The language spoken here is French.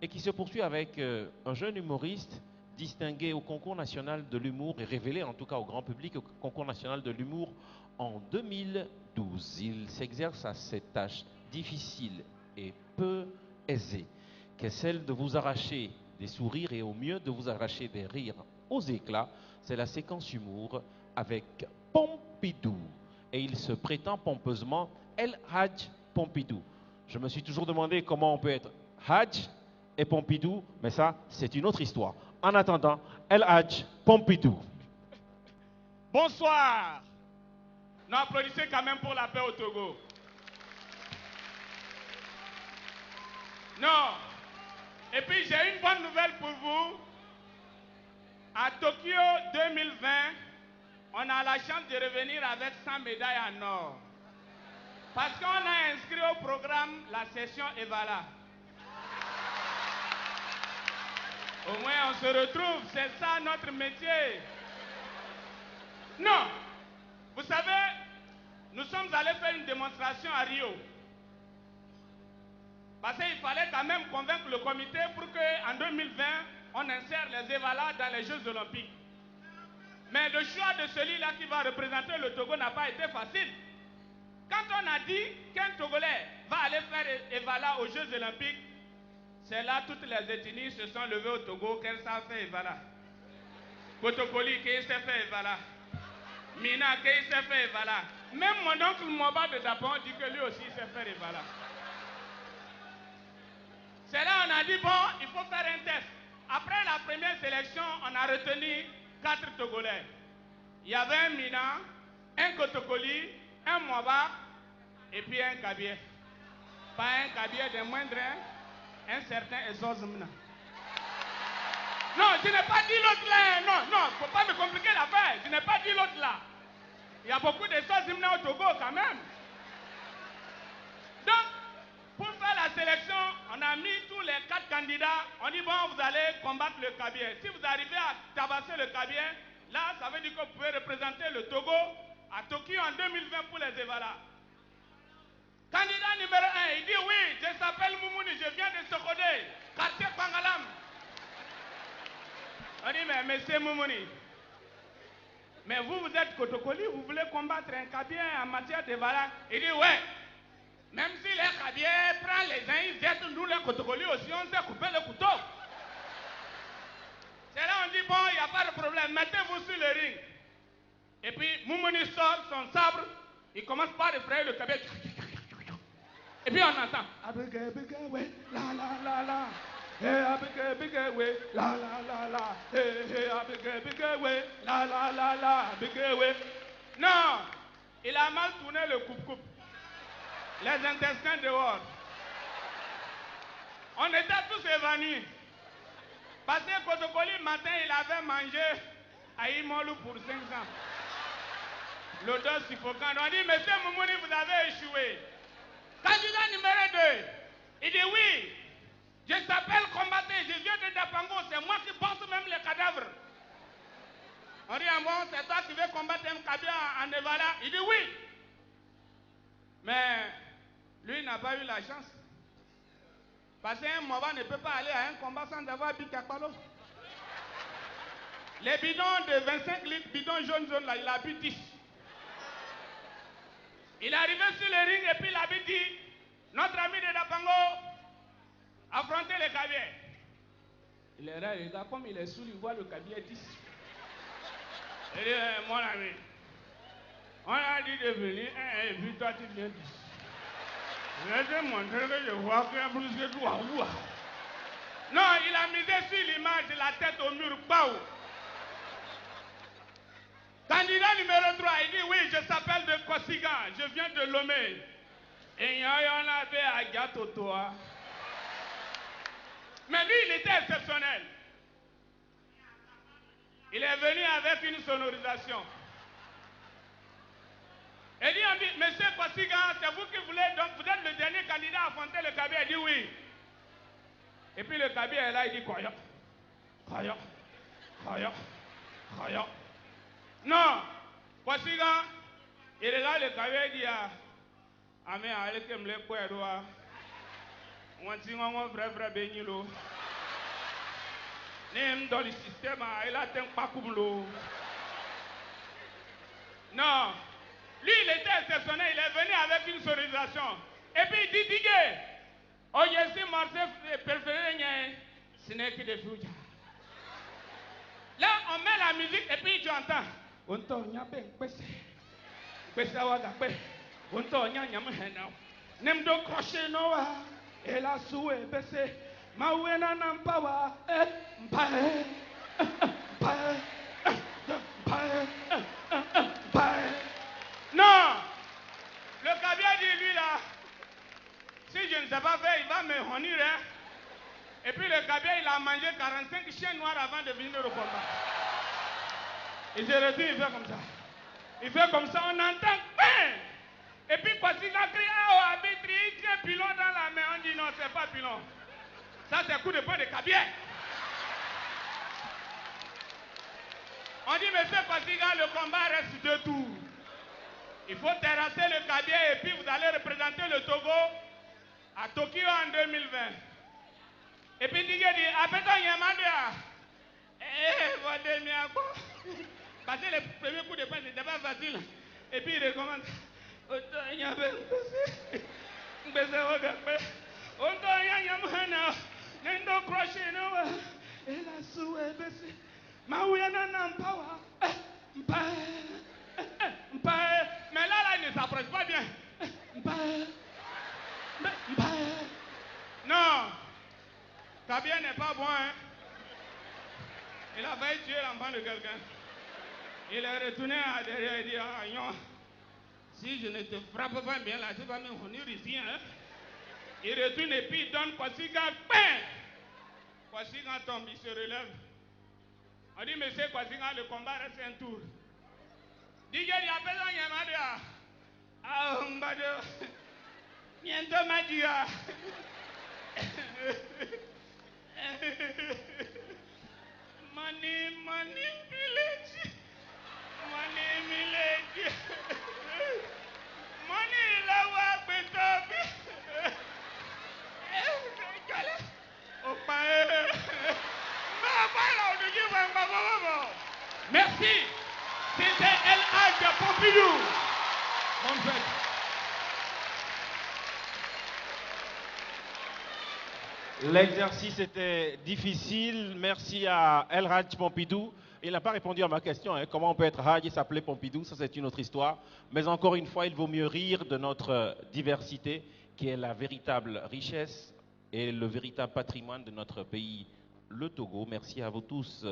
et qui se poursuit avec un jeune humoriste distingué au concours national de l'humour et révélé en tout cas au grand public au concours national de l'humour en 2012. Il s'exerce à cette tâche difficile et peu aisée, qu'est celle de vous arracher des sourires et au mieux de vous arracher des rires aux éclats. C'est la séquence humour avec Pompidou. Et il se prétend pompeusement El Hadj Pompidou. Je me suis toujours demandé comment on peut être Hadj et Pompidou, mais ça, c'est une autre histoire. En attendant, El Hadj Pompidou. Bonsoir. Nous applaudissons quand même pour la paix au Togo. Non. Et puis j'ai une bonne nouvelle pour vous. À Tokyo 2020, on a la chance de revenir avec 100 médailles en or. Parce qu'on a inscrit au programme la session Evala. Au moins on se retrouve, c'est ça notre métier. Non, vous savez, nous sommes allés faire une démonstration à Rio. Parce qu'il fallait quand même convaincre le comité pour qu'en 2020, on insère les Evala dans les Jeux Olympiques. Mais le choix de celui-là qui va représenter le Togo n'a pas été facile. Quand on a dit qu'un Togolais va aller faire Evala aux Jeux Olympiques, c'est là toutes les ethnies se sont levées au Togo qu'elles savent faire Evala. Kotokoli, qui sait faire Evala. Mina, qui sait faire Evala. Même mon oncle Moba de Dapon dit que lui aussi sait faire Evala. C'est là on a dit, bon, il faut faire un test. Après la première sélection, on a retenu 4 Togolais. Il y avait un Mina, un Kotokoli, un Moba et puis un Kabier. Pas un Kabier de moindre, un certain Ezozmna. Non, je n'ai pas dit l'autre là. Non, non, il ne faut pas me compliquer l'affaire. Je n'ai pas dit l'autre là. Il y a beaucoup d'Ezozmna au Togo quand même. Donc, pour faire la sélection, on a mis tous les 4 candidats. On dit, bon, vous allez combattre le Kabier. Si vous arrivez à tabasser le Kabier, là, ça veut dire que vous pouvez représenter le Togo à Tokyo en 2020 pour les Evala. Candidat numéro 1, il dit, oui, je s'appelle Moumouni, je viens de Sokodé, quartier Pangalam. On dit, mais monsieur Moumouni, mais vous êtes Kotokoli, vous voulez combattre un Kabier en matière d'Evala. Il dit, ouais. Même si les Kabiers prennent les uns, ils jettent, nous les Kotokoli aussi, on sait couper le couteau. C'est là on dit, bon, il n'y a pas de problème, mettez-vous sur le ring. Et puis, Moumouni sort son sabre, il commence par effrayer le Kabier. Et puis on entend. La la la la. La la la la. La la la la. Non, il a mal tourné le coupe-coupe. Les intestins dehors. On était tous évanouis. Parce que Kotokoli, matin, il avait mangé à Imolu pour 500. L'odeur suffocante. On dit, monsieur Moumouni, vous avez échoué. Candidat numéro 2, il dit oui, je s'appelle combattant, je viens de Dapango, c'est moi qui porte même les cadavres. On dit, ah bon, c'est toi qui veux combattre un Kabia en Evala? Il dit oui. Mais lui n'a pas eu la chance. Parce qu'un Moba ne peut pas aller à un combat sans avoir Bikakpalo. Les bidons de 25 litres, bidons jaune là, il a bu 10. Il est arrivé sur le ring et puis il avait dit, notre ami de Dapango, affrontez le Kabier. Il est là, il comme il est sous, il voit le Kabier 10. Il dit, mon ami, on a dit de venir, et puis toi tu viens 10. Je vais te montrer que je vois qu'il y a plus que toi. Non, il a misé sur l'image, la tête au mur, Baou. Candidat numéro 3, il dit oui, je s'appelle de Kosigan, je viens de Lomé. Et il y en avait à Gatotoa. Mais lui, il était exceptionnel. Il est venu avec une sonorisation. Il dit, monsieur Kosigan, c'est vous qui voulez, donc vous êtes le dernier candidat à affronter le Kabier. Il dit oui. Et puis le Kabier est là, il dit Koyo. Koyo. Koyo. Koyo. Non. Kosigan, il regarde le Kabier et dit, Amé, allez que me le On dit on vrai bénilo. Nem dans le système, il a un pas comme l'eau. Non. Lui, il était exceptionnel. Il est venu avec une sonorisation. Et puis il dit, Digue, oh, je suis morceau préféré, ce n'est que des fouilles. Là, on met la musique et puis tu entends. On t'en y a bien, on t'en y a nem do crochet noa, et la soué baissé. Ma ouena n'ampawa, non! Le cabier dit lui là, si je ne sais pas faire, il va me honir. Hein? Et puis le cabier, il a mangé 45 chiens noirs avant de venir au combat. Il se retire, il fait comme ça. Il fait comme ça, on entend. Et puis quand il a crié, oh, arbitre, il tient pilon dans la main. On dit non, c'est pas pilon. Ça, c'est coup de poing de cabier. On dit, monsieur Kwasiga, le combat reste 2 tours. Il faut terrasser le cabier et puis vous allez représenter le Togo à Tokyo en 2020. Et puis Digue dit, appelle-toi Yamadia. Parce que le premier coup de poing, c'était pas facile. Et puis il recommence. Mais là, il ne s'approche pas bien. Non, Kabia n'est pas bon. Hein? Il a failli tuer l'enfant de quelqu'un. Il est retourné à derrière et dit, ah, non, si je ne te frappe pas bien là, tu vas me venir ici. Hein? Il retourne et puis il donne Kwasiga. Kwasiga tombe, il se relève. On dit, monsieur Kwasiga, le combat reste un tour. Digue, il y a besoin de Yamadia. Ah, Mbado. Niente magia. Money, village. Money, la wa betobi. Merci. C'était El-Hadj Pompidou. Bonne fête. L'exercice était difficile. Merci à El-Hadj Pompidou. Il n'a pas répondu à ma question. Hein. Comment on peut être Hadj et s'appeler Pompidou? Ça, c'est une autre histoire. Mais encore une fois, il vaut mieux rire de notre diversité, qui est la véritable richesse et le véritable patrimoine de notre pays, le Togo. Merci à vous tous.